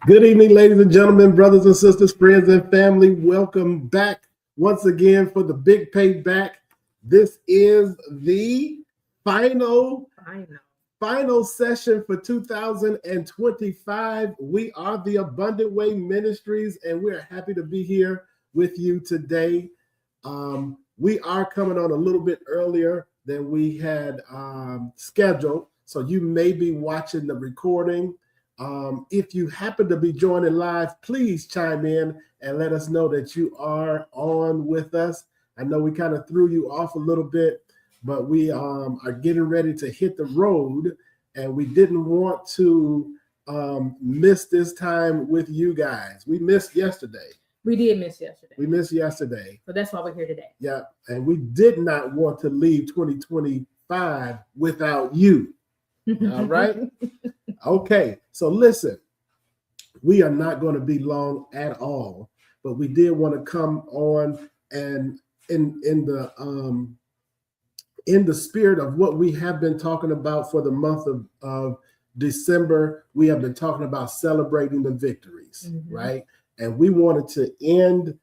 Good evening, ladies and gentlemen, brothers and sisters, friends and family. Welcome back once again for the Big Payback. This is the final session for 2025. We are the Abundant Way Ministries, and we're happy to be here with you today. We are coming on a little bit earlier than we had scheduled, so you may be watching the recording. If you happen to be joining live, please chime in and let us know that you are on with us. I know we kind of threw you off a little bit, but we are getting ready to hit the road, and we didn't want to miss this time with you guys. We missed yesterday. We did miss yesterday. We missed yesterday. So that's why we're here today. Yeah, and we did not want to leave 2025 without you. All right? Okay, so listen, we are not going to be long at all, but we did want to come on and in the spirit of what we have been talking about for the month of December. We have been talking about celebrating the victories, right? And we wanted to end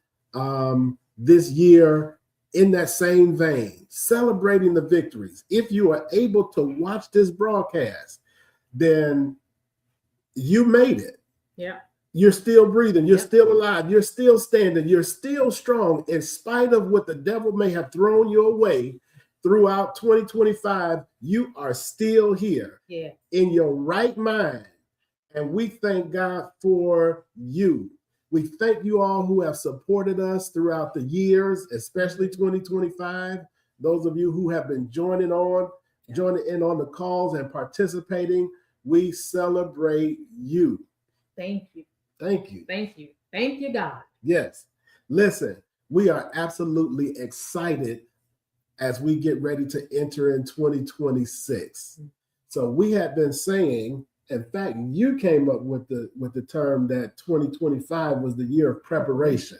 this year in that same vein, celebrating the victories. If you are able to watch this broadcast, then you made it. Yeah. You're still breathing. You're still alive. You're still standing. You're still strong in spite of what the devil may have thrown your way throughout 2025. You are still here in your right mind. And we thank God for you. We thank you all who have supported us throughout the years, especially 2025. Those of you who have been joining in on the calls and participating, we celebrate you. Thank you. Thank you. Thank you. Thank you, God. Yes. Listen, we are absolutely excited as we get ready to enter in 2026. So we have been saying, in fact, you came up with the term that 2025 was the year of preparation.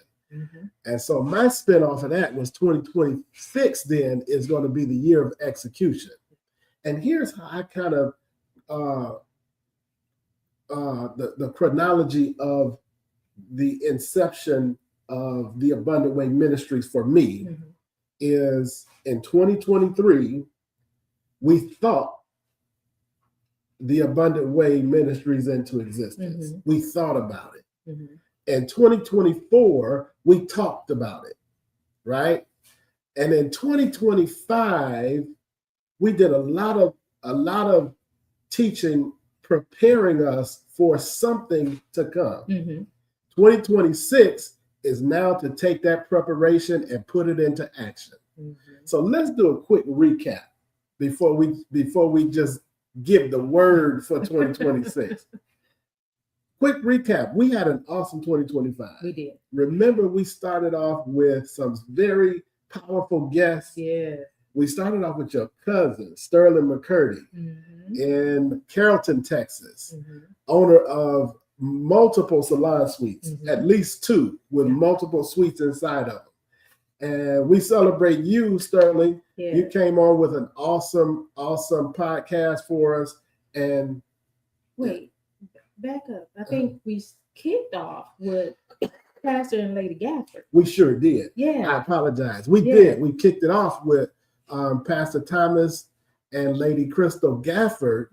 And so my spinoff of that was 2026 then is going to be the year of execution. And here's how I kind of the chronology of the inception of the Abundant Way Ministries for me is in 2023, we thought the Abundant Way Ministries into existence. We thought about it. In 2024, we talked about it, right? And in 2025, we did a lot of teaching, preparing us for something to come. 2026 is now to take that preparation and put it into action. So let's do a quick recap before we just give the word for 2026. Quick recap. We had an awesome 2025. We did. Remember, we started off with some very powerful guests. Yeah. We started off with your cousin, Sterling McCurdy, in Carrollton, Texas, owner of multiple salon suites, at least two with multiple suites inside of them. And we celebrate you, Sterling. Yeah. You came on with an awesome podcast for us. And wait, back up. I think we kicked off with Pastor and Lady Gafford. We sure did. Yeah. I apologize. We did. We kicked it off with Pastor Thomas and Lady Crystal Gafford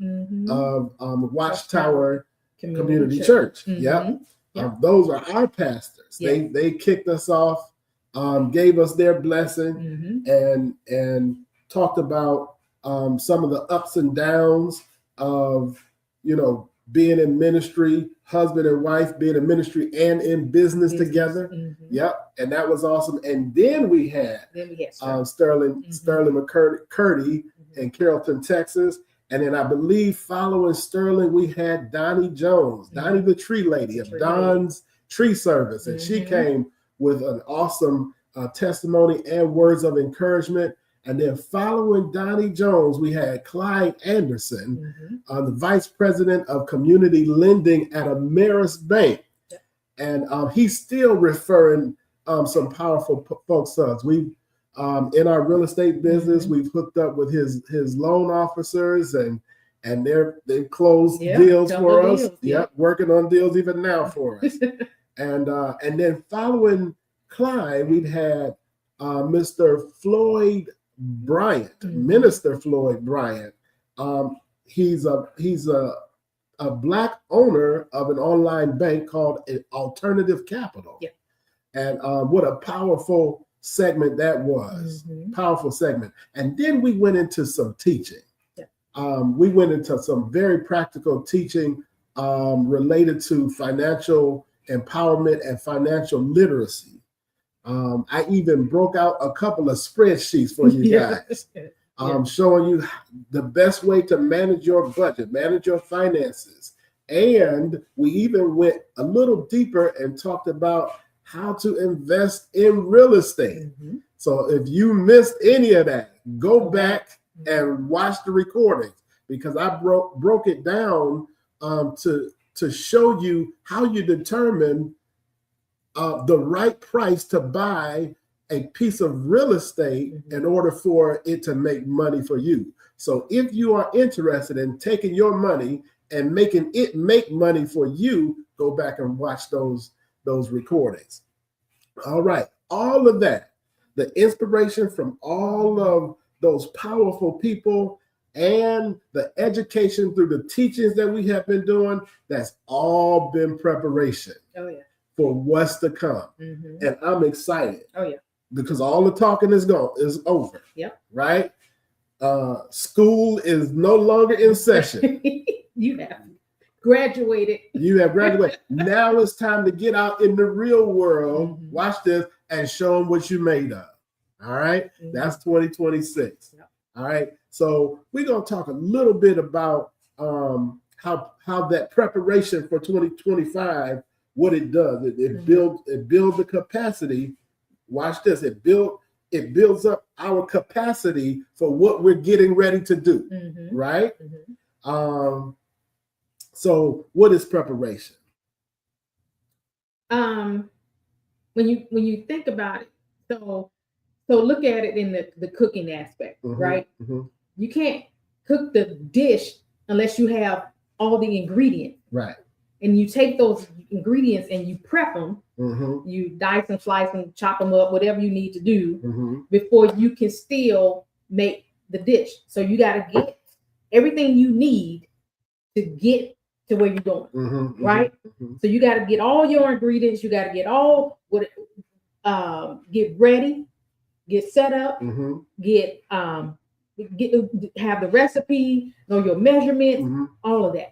of Watchtower Community Church. Yep. Those are our pastors. They kicked us off. Gave us their blessing and talked about some of the ups and downs of, being in ministry, husband and wife, being in ministry and in business together. Yep. And that was awesome. And then we had Sterling McCurdy in Carrollton, Texas. And then I believe following Sterling, we had Donnie Jones, Donnie the Tree Lady of Don's Tree Service. And she came with an awesome testimony and words of encouragement. And then following Donnie Jones, we had Clyde Anderson, the Vice President of Community Lending at Ameris Bank. And he's still referring some powerful folks to us. We in our real estate business, we've hooked up with his loan officers, and they've closed deals for us. Yep, working on deals even now for us. And then following Clyde, we'd had Mr. Floyd Bryant, Minister Floyd Bryant. He's a Black owner of an online bank called Alternative Capital. Yeah. And what a powerful segment that was. Powerful segment. And then we went into some teaching. Yeah. We went into some very practical teaching related to financial empowerment and financial literacy. I even broke out a couple of spreadsheets for you guys, showing you the best way to manage your budget, manage your finances. And we even went a little deeper and talked about how to invest in real estate. So if you missed any of that, go back and watch the recordings, because I broke it down to show you how you determine the right price to buy a piece of real estate in order for it to make money for you. So if you are interested in taking your money and making it make money for you, go back and watch those recordings. All right. All of that, the inspiration from all of those powerful people and the education through the teachings that we have been doing, that's all been preparation. Oh, yeah. For what's to come. And I'm excited. Oh, yeah. Because all the talking is over. Yep. Right? School is no longer in session. You have graduated. You have graduated. Now it's time to get out in the real world, watch this, and show them what you made of. All right? That's 2026. Yep. All right? So we're going to talk a little bit about how that preparation for 2025, what it does. It builds the capacity. Watch this. It builds up our capacity for what we're getting ready to do. Right? So what is preparation? When you think about it, so look at it in the cooking aspect, right? You can't cook the dish unless you have all the ingredients. Right. And you take those ingredients and you prep them. You dice and slice and chop them up, whatever you need to do before you can still make the dish. So you got to get everything you need to get to where you're going, right? So you got to get all your ingredients. You got to get all get ready, get set up, have the recipe, know your measurements, all of that,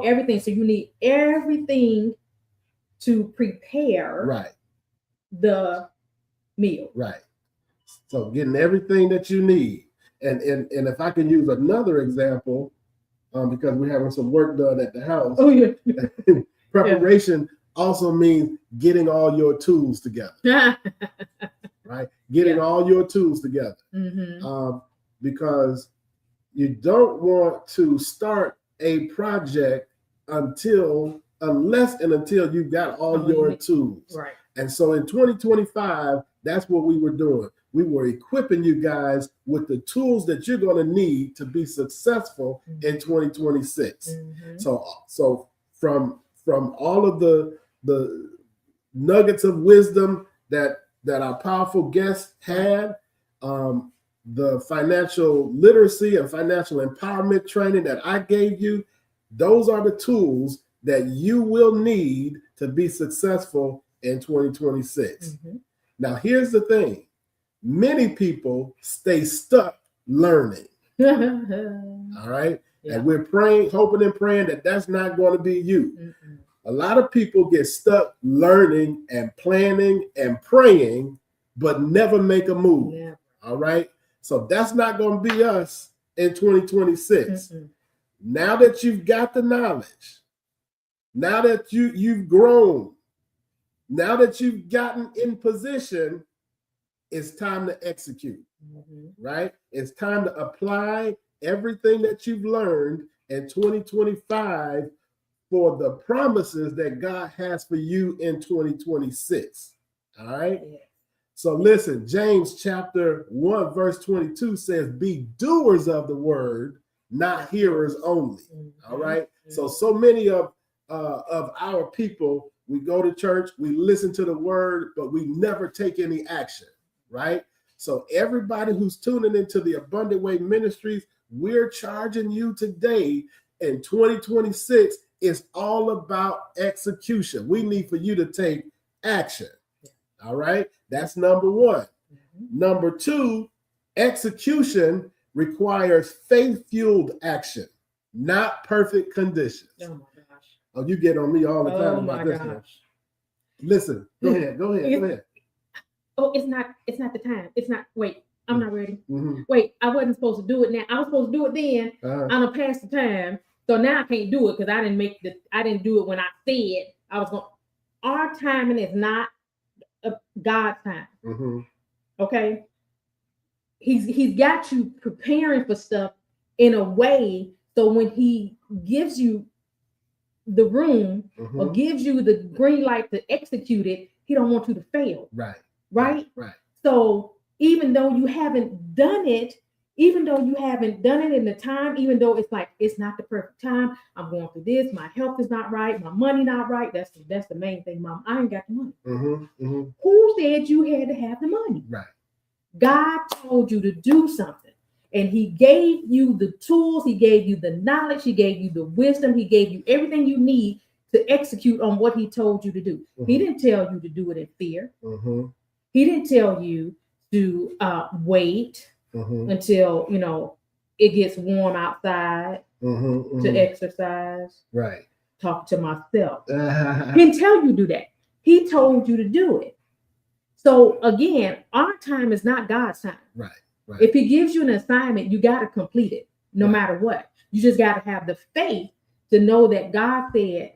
everything. So you need everything to prepare the meal. Right. So getting everything that you need. And if I can use another example, because we're having some work done at the house. Oh, yeah. Preparation also means getting all your tools together. Right? Getting all your tools together. Because you don't want to start a project unless you've got all your tools. Right. And so in 2025, that's what we were doing. We were equipping you guys with the tools that you're going to need to be successful in 2026. So from all of the nuggets of wisdom that our powerful guests had, the financial literacy and financial empowerment training that I gave you, those are the tools that you will need to be successful in 2026. Now, here's the thing. Many people stay stuck learning. All right? Yeah. And we're hoping and praying that that's not going to be you. A lot of people get stuck learning and planning and praying, but never make a move. Yeah. All right? So that's not going to be us in 2026. Now that you've got the knowledge, now that you've grown, now that you've gotten in position, it's time to execute, right? It's time to apply everything that you've learned in 2025 for the promises that God has for you in 2026. All right. Yeah. So listen, James chapter 1, verse 22 says, be doers of the word, not hearers only. All right. So many of our people, we go to church, we listen to the word, but we never take any action. Right. So everybody who's tuning into the Abundant Way Ministries, we're charging you today in 2026. It's all about execution. We need for you to take action. All right. That's number one. Number two, execution requires faith-fueled action, not perfect conditions. Oh my gosh. Oh, you get on me all the time about this one. Listen, go ahead. Oh, it's not the time. It's not, wait, I'm not ready. Wait, I wasn't supposed to do it now. I was supposed to do it then. I'm gonna pass the time. So now I can't do it because I didn't do it when I said I was going. Our timing is not God's time. Okay. He's got you preparing for stuff in a way so when he gives you the room or gives you the green light to execute it, he don't want you to fail. Right. So even though you haven't done it in the time, even though it's like it's not the perfect time, I'm going through this, my health is not right, my money not right. That's the main thing, Mom. I ain't got the money. Who said you had to have the money? Right. God told you to do something, and he gave you the tools, he gave you the knowledge, he gave you the wisdom, he gave you everything you need to execute on what he told you to do. He didn't tell you to do it in fear. He didn't tell you to wait until it gets warm outside to exercise. Right. Talk to myself. He didn't tell you to do that. He told you to do it. So again, our time is not God's time. Right. If he gives you an assignment, you got to complete it no matter what. You just got to have the faith to know that God said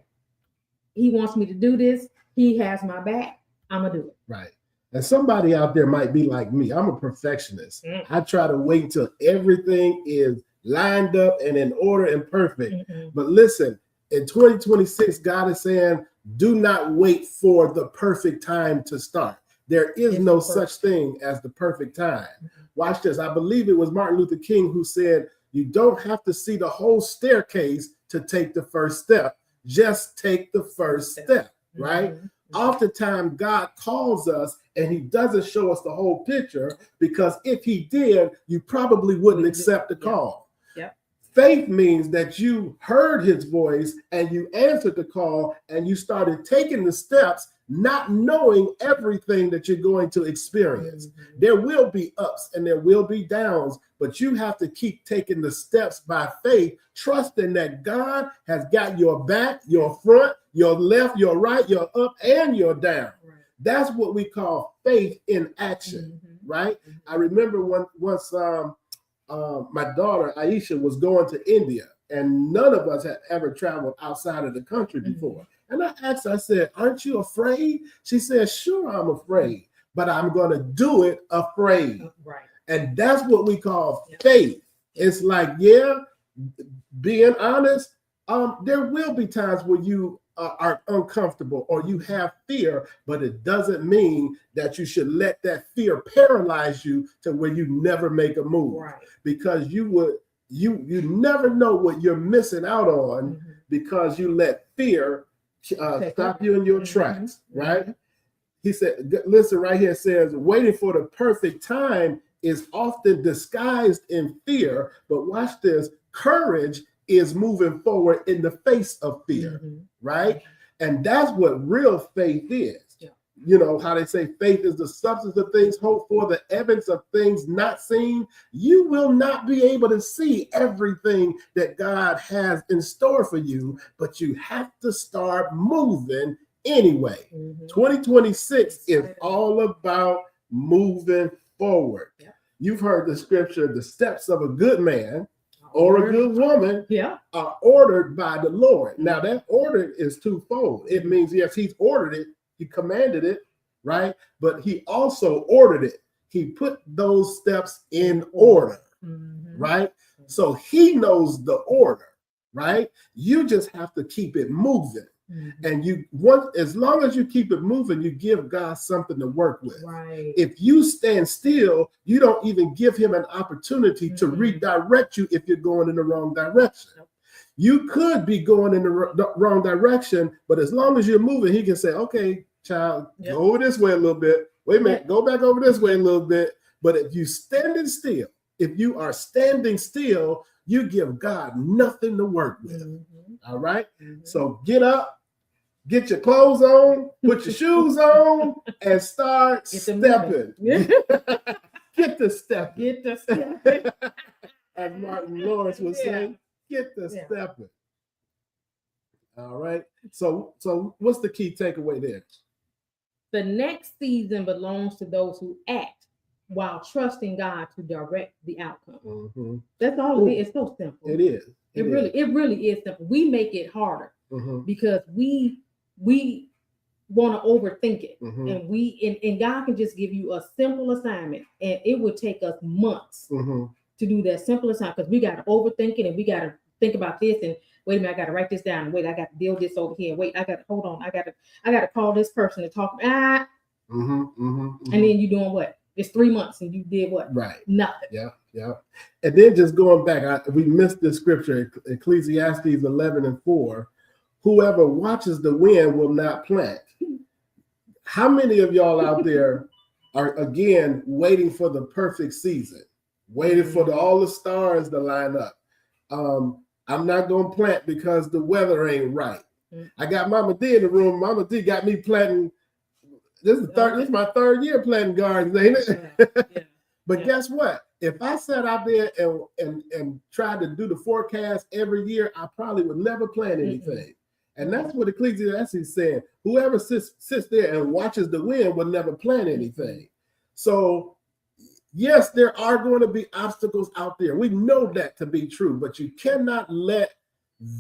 he wants me to do this. He has my back. I'm going to do it. Right. And somebody out there might be like me. I'm a perfectionist. I try to wait until everything is lined up and in order and perfect. But listen, in 2026, God is saying, do not wait for the perfect time to start. There is no such thing as the perfect time. Watch this. I believe it was Martin Luther King who said, you don't have to see the whole staircase to take the first step. Just take the first step, right? Oftentimes, God calls us and he doesn't show us the whole picture, because if he did, you probably wouldn't accept the call. Faith means that you heard his voice and you answered the call and you started taking the steps, not knowing everything that you're going to experience. There will be ups and there will be downs, but you have to keep taking the steps by faith, trusting that God has got your back, your front, your left, your right, your up, and your down. That's what we call faith in action, right? I remember once my daughter Aisha was going to India, and none of us had ever traveled outside of the country before. And I asked her, I said, aren't you afraid? She said, sure, I'm afraid, but I'm going to do it afraid. Right. And that's what we call faith. It's like, being honest, there will be times where you are uncomfortable or you have fear, but it doesn't mean that you should let that fear paralyze you to where you never make a move. Right. Because you never know what you're missing out on because you let fear stop you in your tracks, right? He said, listen right here, it says, waiting for the perfect time is often disguised in fear, but watch this, courage is moving forward in the face of fear, right? And that's what real faith is. You know how they say faith is the substance of things hoped for, the evidence of things not seen. You will not be able to see everything that God has in store for you, but you have to start moving anyway. 2026 is all about moving forward. You've heard the scripture, the steps of a good man or a good woman are ordered by the Lord. Now that order is twofold. It means, yes, he's ordered it. He commanded it, right? But he also ordered it. He put those steps in order, right? So he knows the order, right? You just have to keep it moving. And as long as you keep it moving, you give God something to work with. Right. If you stand still, you don't even give him an opportunity to redirect you if you're going in the wrong direction. You could be going in the wrong direction, but as long as you're moving, he can say, okay, child, go over this way a little bit. Wait a minute, go back over this way a little bit. But if you are standing still, you give God nothing to work with. All right? So get up, get your clothes on, put your shoes on, and start stepping. Get to stepping. Get to stepping. As Martin Lawrence would say, get to stepping. All right. So what's the key takeaway there? The next season belongs to those who act while trusting God to direct the outcome. That's all it is. It's so simple. It is. It really is simple. We make it harder because we want to overthink it, and God can just give you a simple assignment, and it would take us months to do that simple assignment because we got to overthink it, and we got to think about this, and wait a minute, I got to write this down. Wait, I got to deal this over here. Wait, I got to hold on. I got to call this person to talk. And then you doing what? It's 3 months, and you did what? Right. Nothing. Yeah. And then just going back, we missed this scripture, Ecclesiastes 11:4. Whoever watches the wind will not plant. How many of y'all out there are, again, waiting for the perfect season, waiting for all the stars to line up? I'm not going to plant because the weather ain't right. I got Mama D in the room. Mama D got me planting. This is my third year planting gardens, ain't it? But guess what? If I sat out there and tried to do the forecast every year, I probably would never plant anything. And that's what Ecclesiastes is saying. Whoever sits there and watches the wind will never plant anything. So, yes, there are going to be obstacles out there. We know that to be true, but you cannot let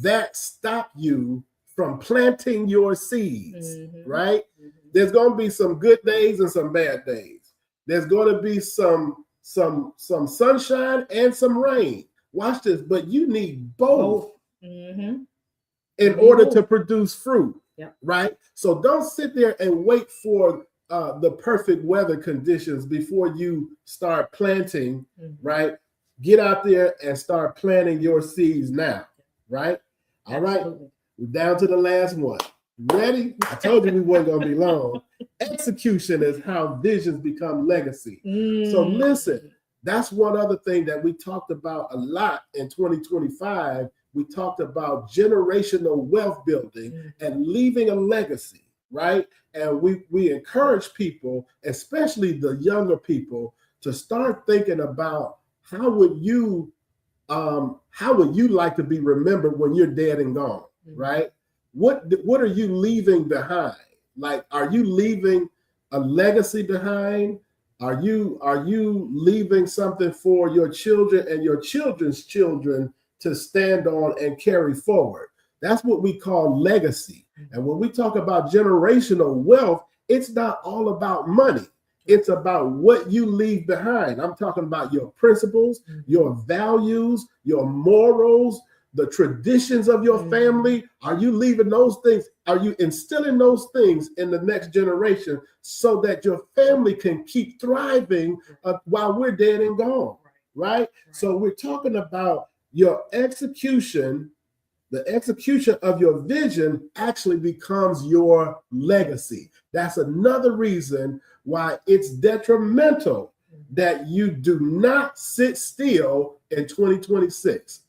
that stop you from planting your seeds, right? There's going to be some good days and some bad days. There's going to be some sunshine and some rain. Watch this, but you need both. In order to produce fruit, right? So don't sit there and wait for the perfect weather conditions before you start planting, right? Get out there and start planting your seeds now, right? All right, we're down to the last one. Ready? I told you we weren't going to be long. Execution is how visions become legacy. So listen, that's one other thing that we talked about a lot in 2025. We talked about generational wealth building and leaving a legacy, right? And we encourage people, especially the younger people, to start thinking about how would you like to be remembered when you're dead and gone, right? What are you leaving behind? Like, are you leaving a legacy behind? Are you leaving something for your children and your children's children to stand on and carry forward? That's what we call legacy. And when we talk about generational wealth, it's not all about money. It's about what you leave behind. I'm talking about your principles, your values, your morals, the traditions of your family. Are you leaving those things? Are you instilling those things in the next generation so that your family can keep thriving while we're dead and gone, right? So we're talking about your execution. The execution of your vision actually becomes your legacy. That's another reason why it's detrimental that you do not sit still in 2026.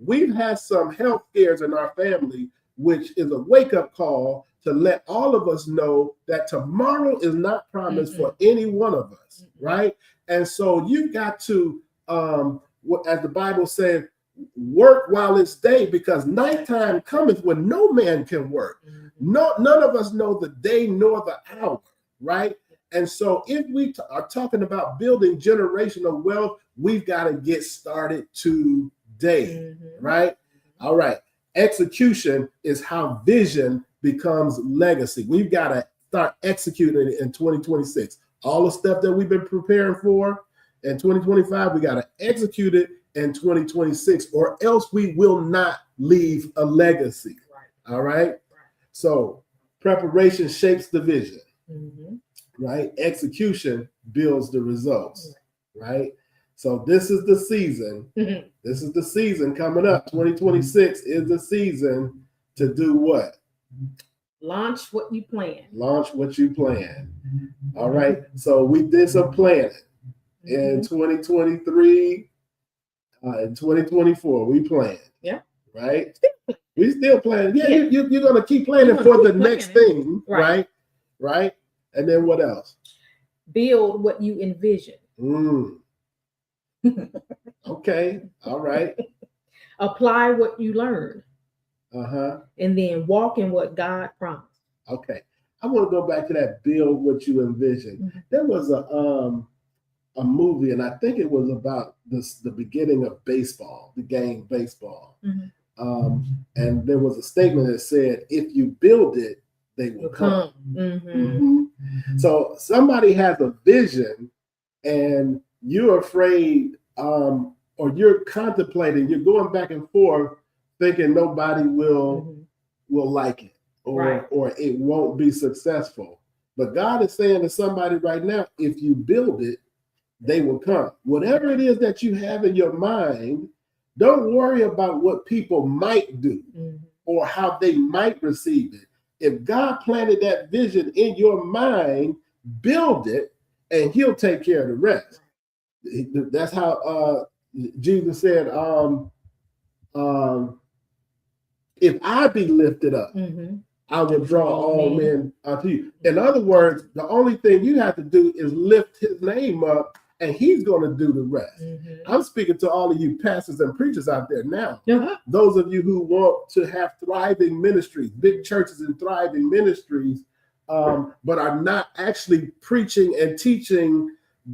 We've had some health scares in our family, which is a wake-up call to let all of us know that tomorrow is not promised for any one of us, right? And so you've got to, as the Bible says, work while it's day, because nighttime cometh when no man can work. None of us know the day nor the hour, right? And so if we are talking about building generational wealth, we've got to get started today, right? All right. Execution is how vision becomes legacy. We've got to start executing it in 2026. All the stuff that we've been preparing for in 2025, we got to execute it in 2026, or else we will not leave a legacy. Right. All right. So preparation shapes the vision, right? Execution builds the results, right? So this is the season. This is the season coming up. 2026 is the season to do what? Launch what you plan. Launch what you plan. All right. So we did some planning in 2023. In 2024, we planned. Yeah. Right? We still planning. Yeah, you're going to keep planning for the next thing. Right? Right? And then what else? Build what you envision. Okay. All right. Apply what you learn. And then walk in what God promised. Okay. I want to go back to that build what you envision. There was a movie, and I think it was about the beginning of baseball, the game baseball. And there was a statement that said, if you build it, they will come. So somebody has a vision and you're afraid, or you're contemplating, you're going back and forth thinking nobody will like it, or it won't be successful. But God is saying to somebody right now, if you build it, they will come. Whatever it is that you have in your mind, don't worry about what people might do or how they might receive it. If God planted that vision in your mind, build it, and he'll take care of the rest. That's how Jesus said, if I be lifted up, I will draw all men unto you. In other words, the only thing you have to do is lift his name up, and he's going to do the rest. I'm speaking to all of you pastors and preachers out there now. Those of you who want to have thriving ministries, big churches and thriving ministries, but are not actually preaching and teaching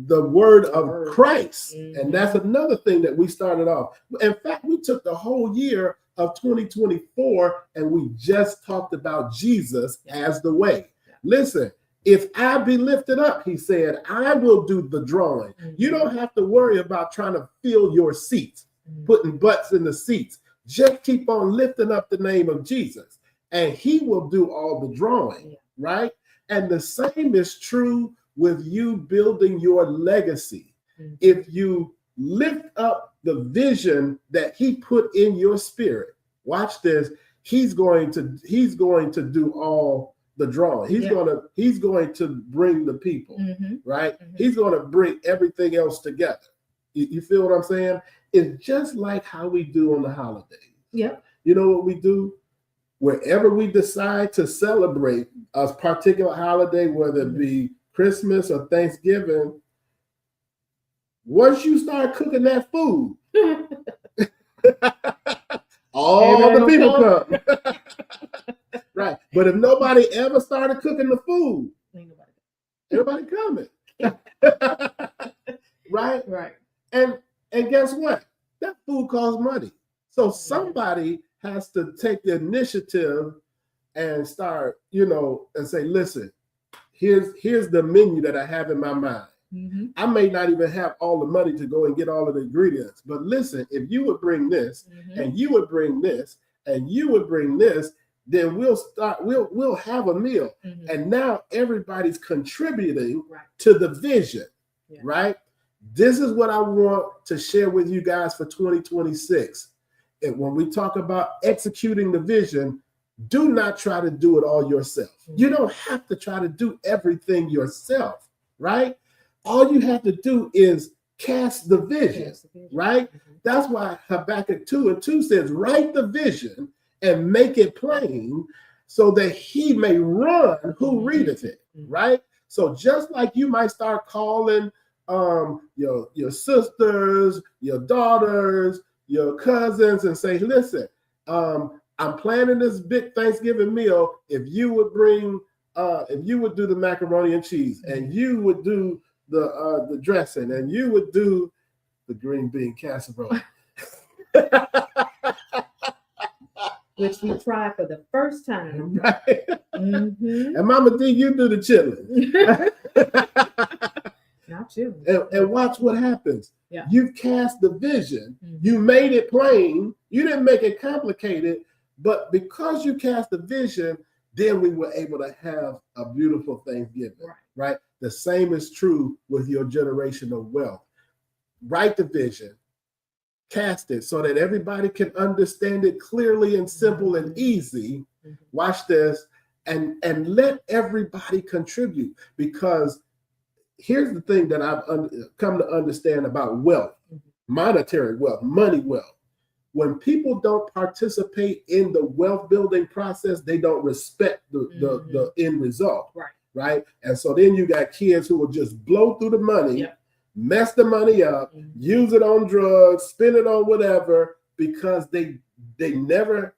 the word of Christ. And that's another thing that we started off. In fact, we took the whole year of 2024 and we just talked about Jesus as the way. Listen, if I be lifted up, he said, I will do the drawing. You don't have to worry about trying to fill your seats, putting butts in the seats. Just keep on lifting up the name of Jesus and he will do all the drawing, right? And the same is true with you building your legacy. If you lift up the vision that he put in your spirit, watch this, he's going to do all the drawing. He's going to bring the people, right? He's going to bring everything else together. You feel what I'm saying? It's just like how we do on the holidays. You know what we do? Wherever we decide to celebrate a particular holiday, whether it be Christmas or Thanksgiving, once you start cooking that food, all the people come. Right. But if nobody ever started cooking the food, everybody coming. Right? Right. And guess what? That food costs money. So somebody has to take the initiative and start, and say, listen, here's the menu that I have in my mind. I may not even have all the money to go and get all of the ingredients, but listen, if you would bring this and you would bring this and you would bring this, then we'll have a meal. And now everybody's contributing to the vision, right? This is what I want to share with you guys for 2026. And when we talk about executing the vision, do not try to do it all yourself. You don't have to try to do everything yourself, right? All you have to do is cast the vision, right? That's why Habakkuk 2:2 says, write the vision and make it plain so that he may run who readeth it, right? So just like you might start calling your sisters, your daughters, your cousins and say, listen, I'm planning this big Thanksgiving meal. If you would do the macaroni and cheese, and you would do the dressing, and you would do the green bean casserole, which we tried for the first time. Right? And Mama D, you do the chili. I'll And watch what happens. Yeah. You've cast the vision. You made it plain. You didn't make it complicated. But because you cast the vision, then we were able to have a beautiful Thanksgiving. Right? The same is true with your generational wealth. Write the vision. Cast it so that everybody can understand it clearly and simple and easy. Watch this. And let everybody contribute, because here's the thing that I've come to understand about wealth, monetary wealth, money wealth. When people don't participate in the wealth building process, they don't respect the end result. Right. And so then you got kids who will just blow through the money, mess the money up, use it on drugs, spend it on whatever, because they never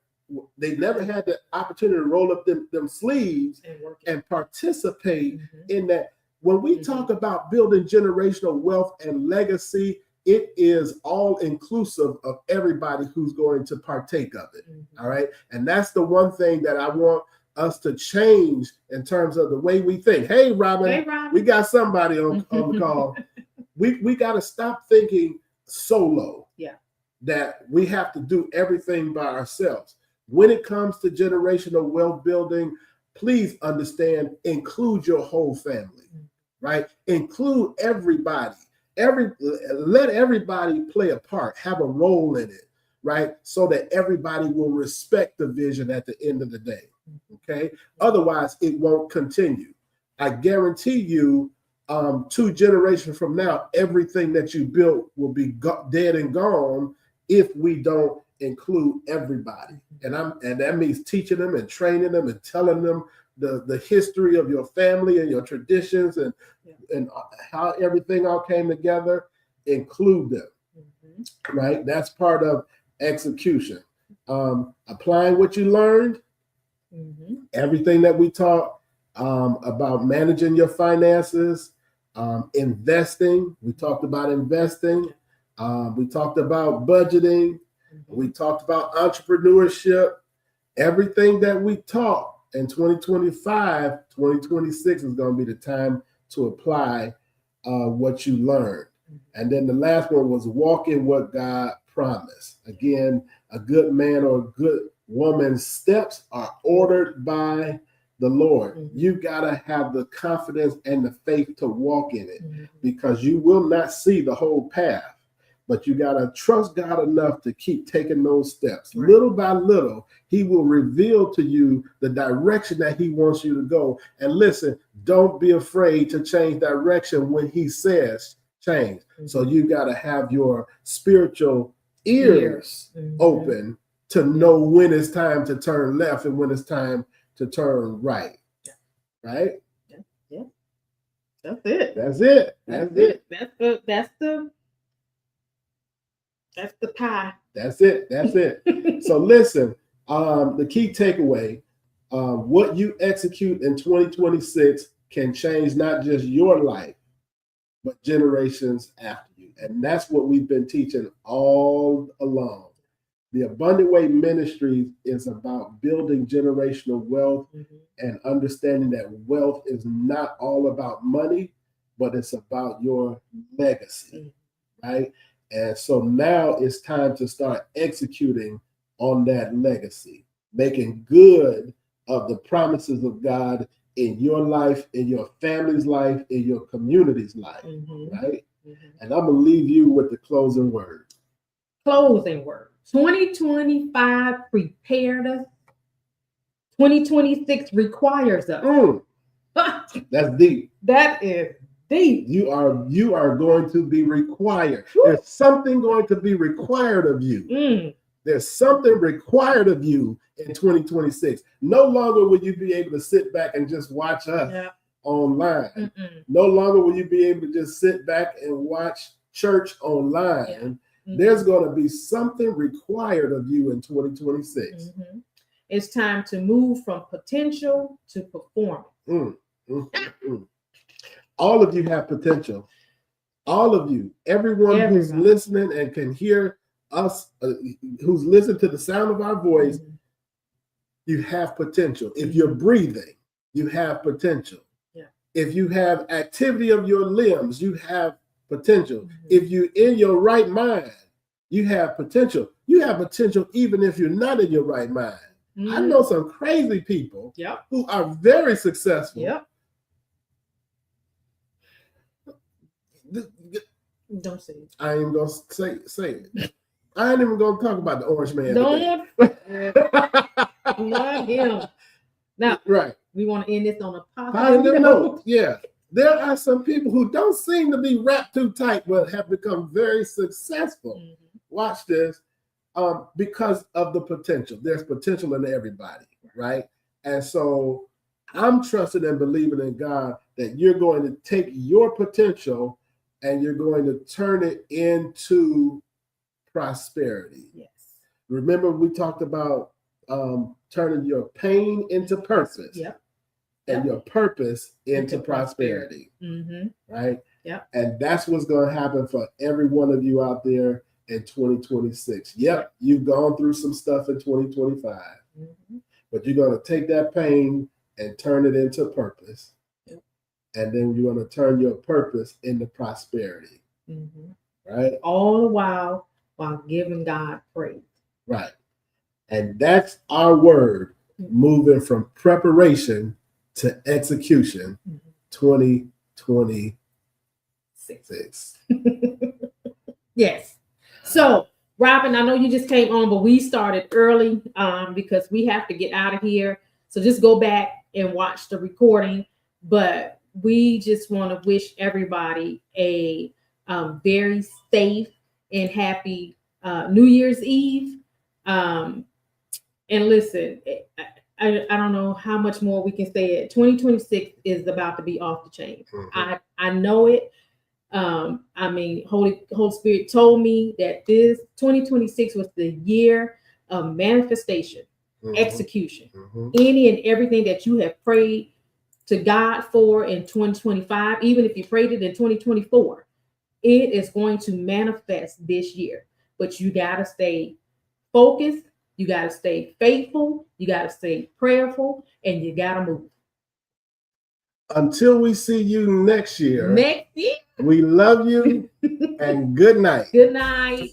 had the opportunity to roll up them sleeves and participate in that. When we talk about building generational wealth and legacy, it is all inclusive of everybody who's going to partake of it. All right. And that's the one thing that I want us to change in terms of the way we think. Hey, Robin, we got somebody on the call. We got to stop thinking solo. That we have to do everything by ourselves. When it comes to generational wealth building, please understand, include your whole family, right? Include everybody. Let everybody play a part, have a role in it, right? So that everybody will respect the vision at the end of the day, okay? Otherwise, it won't continue. I guarantee you, 2 generations from now, everything that you built will be dead and gone if we don't include everybody. And that means teaching them and training them and telling them the history of your family and your traditions and how everything all came together. Include them, right? That's part of execution. Applying what you learned, everything that we taught about managing your finances, investing. We talked about investing. We talked about budgeting. We talked about entrepreneurship. Everything that we taught in 2025, 2026 is going to be the time to apply what you learned. And then the last one was walk in what God promised. Again, a good man or a good woman's steps are ordered by the Lord. You got to have the confidence and the faith to walk in it, because you will not see the whole path. But you got to trust God enough to keep taking those steps. Little by little, he will reveal to you the direction that he wants you to go. And listen, don't be afraid to change direction when he says change. So you got to have your spiritual ears open to know when it's time to turn left and when it's time to turn right. Right? Yeah. That's it. That's it. That's the pie. That's it. So listen, the key takeaway, what you execute in 2026 can change not just your life, but generations after you. And that's what we've been teaching all along. The Abundant Way Ministries is about building generational wealth and understanding that wealth is not all about money, but it's about your legacy, right? And so now it's time to start executing on that legacy, making good of the promises of God in your life, in your family's life, in your community's life, right? And I'm going to leave you with the closing word. 2025 prepared us. 2026 requires us. That's deep. That is deep. You are going to be required. There's something going to be required of you. There's something required of you in 2026. No longer will you be able to sit back and just watch us online. No longer will you be able to just sit back and watch church online. There's going to be something required of you in 2026. It's time to move from potential to performance. All of you have potential. All of you, everyone who's listening and can hear us, who's listening to the sound of our voice, you have potential. If you're breathing, you have potential. If you have activity of your limbs, you have potential. If you're in your right mind, you have potential. You have potential even if you're not in your right mind. I know some crazy people who are very successful. Don't say it. I ain't gonna say it. I ain't even gonna talk about the orange man. Don't. Not him. Now, right. We want to end this on a positive note. Yeah. There are some people who don't seem to be wrapped too tight, but have become very successful. Watch this. Because of the potential. There's potential in everybody, right? And so I'm trusting and believing in God that you're going to take your potential and you're going to turn it into prosperity. Yes. Remember, we talked about turning your pain into purpose. And your purpose into prosperity. Right? And that's what's going to happen for every one of you out there in 2026. You've gone through some stuff in 2025, but you're going to take that pain and turn it into purpose. And then you're going to turn your purpose into prosperity. Right? All the while giving God praise. Right. And that's our word, moving from preparation to execution, 2026. Yes. So, Robin, I know you just came on, but we started early because we have to get out of here. So just go back and watch the recording. But we just want to wish everybody a very safe and happy New Year's Eve. And listen, I don't know how much more we can say it. 2026 is about to be off the chain. I know it. I mean, Holy Spirit told me that this 2026 was the year of manifestation, execution. Any and everything that you have prayed to God for in 2025, even if you prayed it in 2024, it is going to manifest this year. But you got to stay focused. You got to stay faithful. You got to stay prayerful, and you got to move. Until we see you next year. Next year. We love you and good night. Good night.